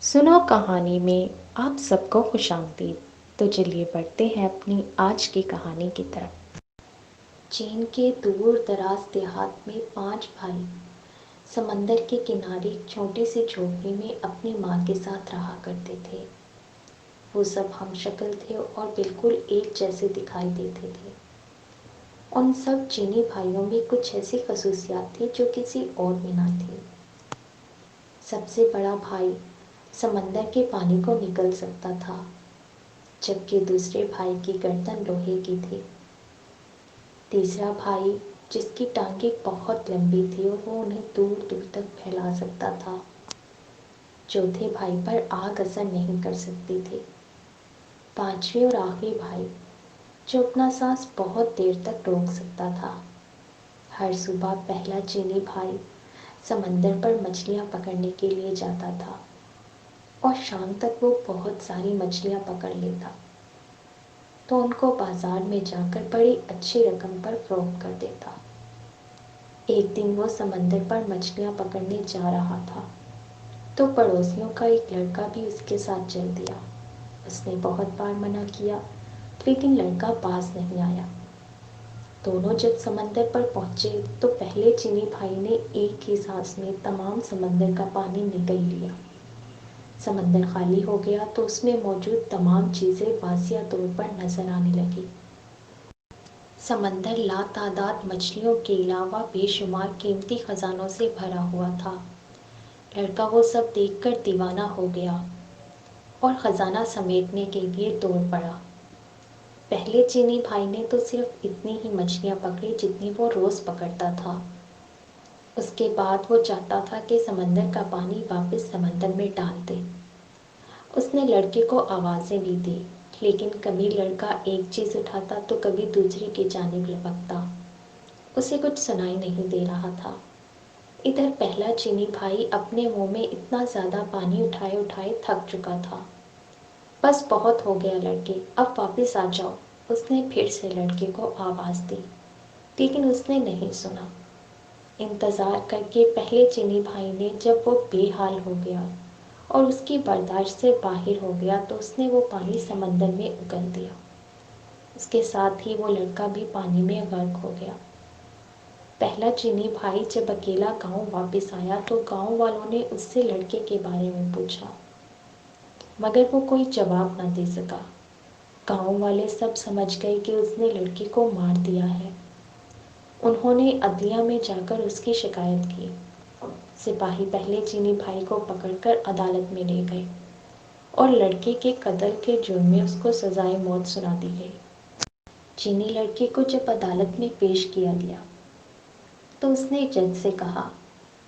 सुनो कहानी में आप सबको खुश आमदीद। तो चलिए बढ़ते हैं अपनी आज की कहानी की तरफ। चीन के दूर दराज देहात में 5 भाई समंदर के किनारे एक छोटी सी झोपड़ी में अपनी माँ के साथ रहा करते थे। वो सब हमशक्ल थे और बिल्कुल एक जैसे दिखाई देते थे। उन सब चीनी भाइयों में कुछ ऐसी खसूसियात थी जो किसी और में ना थी। सबसे बड़ा भाई समंदर के पानी को निगल सकता था, जबकि दूसरे भाई की गर्दन लोहे की थी। तीसरा भाई जिसकी टांगें बहुत लंबी थी और वो उन्हें दूर दूर तक फैला सकता था। चौथे भाई पर आग असर नहीं कर सकती थी। पांचवें और आखिरी भाई जो अपना सांस बहुत देर तक रोक सकता था। हर सुबह पहला चीनी भाई समंदर पर मछलियां पकड़ने के लिए जाता था और शाम तक वो बहुत सारी मछलियां पकड़ लेता, तो उनको बाजार में जाकर बड़ी अच्छी रकम पर फरोख्त कर देता। एक दिन वो समंदर पर मछलियां पकड़ने जा रहा था, तो पड़ोसियों का एक लड़का भी उसके साथ चल दिया। उसने बहुत बार मना किया, लेकिन लड़का पास नहीं आया। दोनों जब समंदर पर पहुंचे तो पहले चीनी भाई ने एक ही सांस में तमाम समंदर का पानी निगल लिया। समंदर खाली हो गया तो उसमें मौजूद तमाम चीजें वाजिया तौर पर नजर आने लगी। समंदर लातादाद मछलियों के अलावा बेशुमार कीमती खजानों से भरा हुआ था। लड़का वो सब देखकर दीवाना हो गया और खजाना समेटने के लिए दौड़ पड़ा। पहले चीनी भाई ने तो सिर्फ इतनी ही मछलियां पकड़ी जितनी वो रोज पकड़ता था। उसके बाद वो चाहता था कि समंदर का पानी वापस समंदर में डाल दे। उसने लड़के को आवाज़ें भी दी, लेकिन कभी लड़का एक चीज़ उठाता तो कभी दूसरी की जानिब लपकता। उसे कुछ सुनाई नहीं दे रहा था। इधर पहला चीनी भाई अपने मुंह में इतना ज़्यादा पानी उठाए उठाए थक चुका था। बस बहुत हो गया लड़के, अब वापस आ जाओ। उसने फिर से लड़के को आवाज़ दी, लेकिन उसने नहीं सुना। इंतज़ार करके पहले चीनी भाई ने जब वो बेहाल हो गया और उसकी बर्दाश्त से बाहर हो गया तो उसने वो पानी समंदर में उगल दिया। उसके साथ ही वो लड़का भी पानी में गर्क हो गया। पहला चीनी भाई जब अकेला गांव वापस आया तो गांव वालों ने उससे लड़के के बारे में पूछा, मगर वो कोई जवाब न दे सका। गांव वाले सब समझ गए कि उसने लड़के को मार दिया है। उन्होंने अदलिया में जाकर उसकी शिकायत की। सिपाही पहले चीनी भाई को पकड़कर अदालत में ले गए और लड़के के कत्ल के जुर्म में उसको सजाए मौत सुना दी गई। चीनी लड़के को जब अदालत में पेश किया गया तो उसने जज से कहा,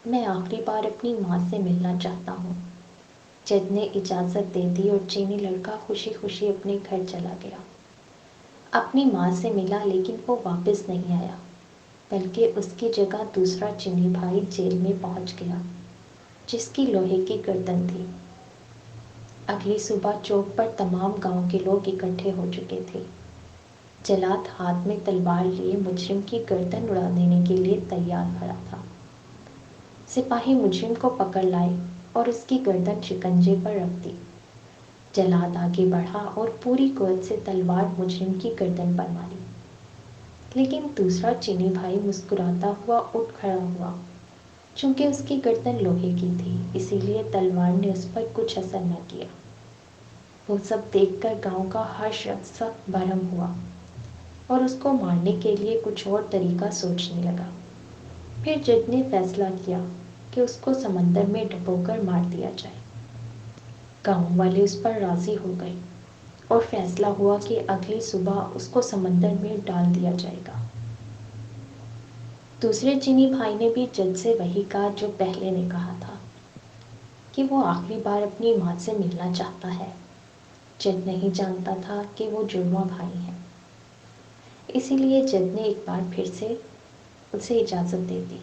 मैं आखिरी बार अपनी माँ से मिलना चाहता हूँ। जज ने इजाज़त दे दी और चीनी लड़का खुशी खुशी अपने घर चला गया। अपनी माँ से मिला, लेकिन वो वापस नहीं आया, बल्कि उसकी जगह दूसरा चीनी भाई जेल में पहुंच गया, जिसकी लोहे की गर्दन थी। अगली सुबह चौक पर तमाम गांव के लोग इकट्ठे हो चुके थे। जल्लाद हाथ में तलवार लिए मुजरिम की गर्दन उड़ा देने के लिए तैयार खड़ा था। सिपाही मुजरिम को पकड़ लाए और उसकी गर्दन शिकंजे पर रख दी। जल्लाद आगे बढ़ा और पूरी कुव्वत से तलवार मुजरिम की गर्दन पर मारी, लेकिन दूसरा चीनी भाई मुस्कुराता हुआ उठ खड़ा हुआ। चूंकि उसकी गर्दन लोहे की थी, इसीलिए तलवार ने उस पर कुछ असर न किया। वो सब देखकर गांव का हर शख्स सख्त बरहम हुआ और उसको मारने के लिए कुछ और तरीका सोचने लगा। फिर जज ने फैसला किया कि उसको समंदर में डुबोकर मार दिया जाए। गांव वाले उस पर राजी हो गए और फैसला हुआ कि अगली सुबह उसको समंदर में डाल दिया जाएगा। दूसरे चीनी भाई ने भी जज से वही कहा जो पहले ने कहा था, कि वो आखिरी बार अपनी माँ से मिलना चाहता है। जज नहीं जानता था कि वो जुड़वा भाई है, इसीलिए जज ने एक बार फिर से उसे इजाज़त दे दी।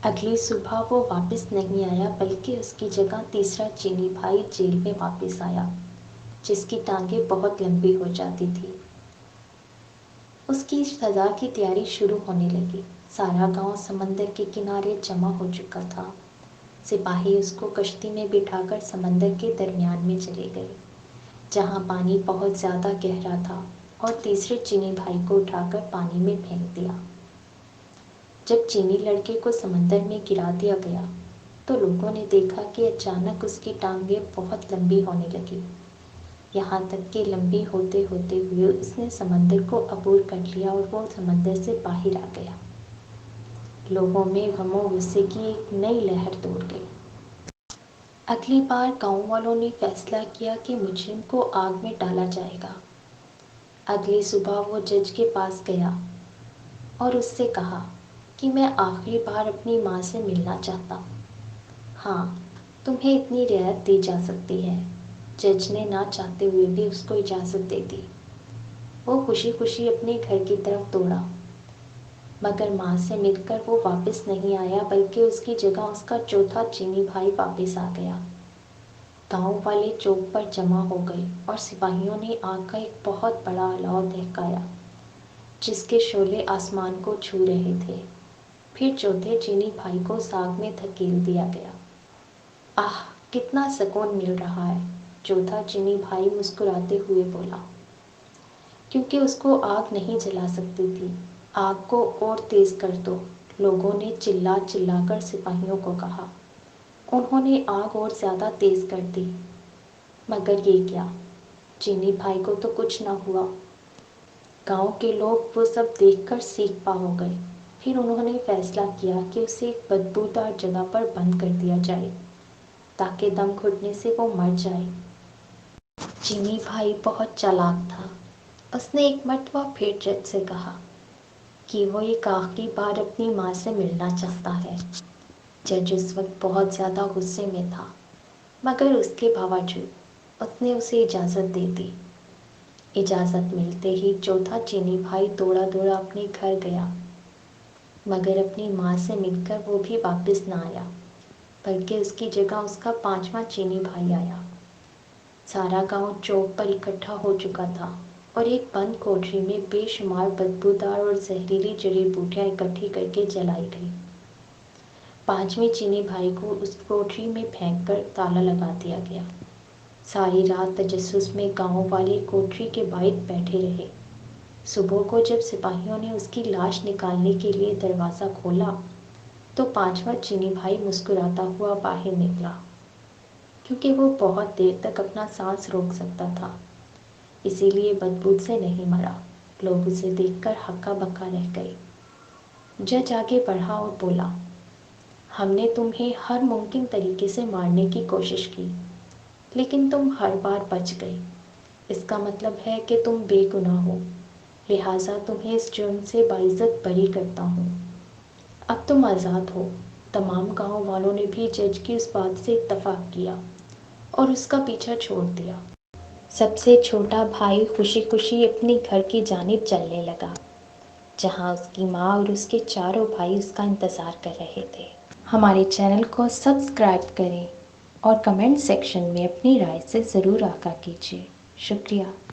अगली सुबह वो वापस नहीं आया, बल्कि उसकी जगह तीसरा चीनी भाई जेल में वापस आया, जिसकी टांगें बहुत लंबी हो जाती थी। उसकी सज़ा की तैयारी शुरू होने लगी। सारा गांव समंदर के किनारे जमा हो चुका था। سپاہی اس کو کشتی میں بٹھا کر سمندر کے درمیان میں چلے گئے، جہاں پانی بہت زیادہ گہرا تھا، اور تیسرے چینی بھائی کو اٹھا کر پانی میں پھینک دیا۔ جب چینی لڑکے کو سمندر میں گرا دیا گیا تو لوگوں نے دیکھا کہ اچانک اس کی ٹانگیں بہت لمبی ہونے لگی، یہاں تک کہ لمبی ہوتے ہوتے ہوئے اس نے سمندر کو عبور کر لیا اور وہ سمندر سے باہر آ گیا۔ لوگوں میں غم و غصے کی ایک نئی لہر دوڑ گئی۔ اگلی بار گاؤں والوں نے فیصلہ کیا کہ مجرم کو آگ میں ڈالا جائے گا۔ اگلی صبح وہ جج کے پاس گیا اور اس سے کہا کہ میں آخری بار اپنی ماں سے ملنا چاہتا ہوں۔ ہاں، تمہیں اتنی رعایت دی جا سکتی ہے۔ جج نے نہ چاہتے ہوئے بھی اس کو اجازت دے دی۔ وہ خوشی خوشی اپنے گھر کی طرف دوڑا، مگر ماں سے مل کر وہ واپس نہیں آیا، بلکہ اس کی جگہ اس کا چوتھا چینی بھائی واپس آ گیا۔ گاؤں والے چوک پر جمع ہو گئے اور سپاہیوں نے آگ کا ایک بہت بڑا الاؤ دہکایا، جس کے شعلے آسمان کو چھو رہے تھے۔ پھر چوتھے چینی بھائی کو آگ میں دھکیل دیا گیا۔ آہ، کتنا سکون مل رہا ہے، چوتھا چینی بھائی مسکراتے ہوئے بولا، کیونکہ اس کو آگ نہیں جلا سکتی تھی۔ آگ کو اور تیز کر دو، لوگوں نے چلا چلا کر سپاہیوں کو کہا۔ انہوں نے آگ اور زیادہ تیز کر دی، مگر یہ کیا، چینی بھائی کو تو کچھ نہ ہوا۔ گاؤں کے لوگ وہ سب دیکھ کر سینک پا ہو گئے۔ پھر انہوں نے فیصلہ کیا کہ اسے ایک بدبودار جگہ پر بند کر دیا جائے تاکہ دم گھٹنے سے وہ مر جائے۔ چینی بھائی بہت چالاک تھا۔ اس نے ایک مرتبہ پھر جج سے کہا کہ وہ ایک آخری بار اپنی ماں سے ملنا چاہتا ہے۔ جج اس وقت بہت زیادہ غصے میں تھا، مگر اس کے باوجود اس نے اسے اجازت دے دی۔ اجازت ملتے ہی چوتھا چینی بھائی دوڑا دوڑا اپنے گھر گیا، مگر اپنی ماں سے مل کر وہ بھی واپس نہ آیا، بلکہ اس کی جگہ اس کا پانچواں چینی بھائی آیا۔ سارا گاؤں چوک پر اکٹھا ہو چکا تھا اور ایک بند کوٹری میں بے شمار بدبودار اور زہریلی جڑی بوٹیاں اکٹھی کر کے جلائی گئی۔ پانچویں چینی بھائی کو اس کوٹری میں پھینک کر تالا لگا دیا گیا۔ ساری رات تجسس میں گاؤں والے کوٹری کے باہر بیٹھے رہے۔ صبح کو جب سپاہیوں نے اس کی لاش نکالنے کے لیے دروازہ کھولا تو پانچواں چینی بھائی مسکراتا ہوا باہر نکلا، کیونکہ وہ بہت دیر تک اپنا سانس روک سکتا تھا، اسی لیے بدبو سے نہیں مرا۔ لوگ اسے دیکھ کر ہکا بکا رہ گئے۔ جج آگے بڑھا اور بولا، ہم نے تمہیں ہر ممکن طریقے سے مارنے کی کوشش کی، لیکن تم ہر بار بچ گئے۔ اس کا مطلب ہے کہ تم بے گناہ ہو، لہٰذا تمہیں اس جرم سے باعزت بری کرتا ہوں۔ اب تم آزاد ہو۔ تمام گاؤں والوں نے بھی جج کی اس بات سے اتفاق کیا اور اس کا پیچھا چھوڑ دیا۔ سب سے چھوٹا بھائی خوشی خوشی اپنے گھر کی جانب چلنے لگا، جہاں اس کی ماں اور اس کے چاروں بھائی اس کا انتظار کر رہے تھے۔ ہمارے چینل کو سبسکرائب کریں اور کمنٹ سیکشن میں اپنی رائے سے ضرور آگاہ کیجیے۔ شکریہ۔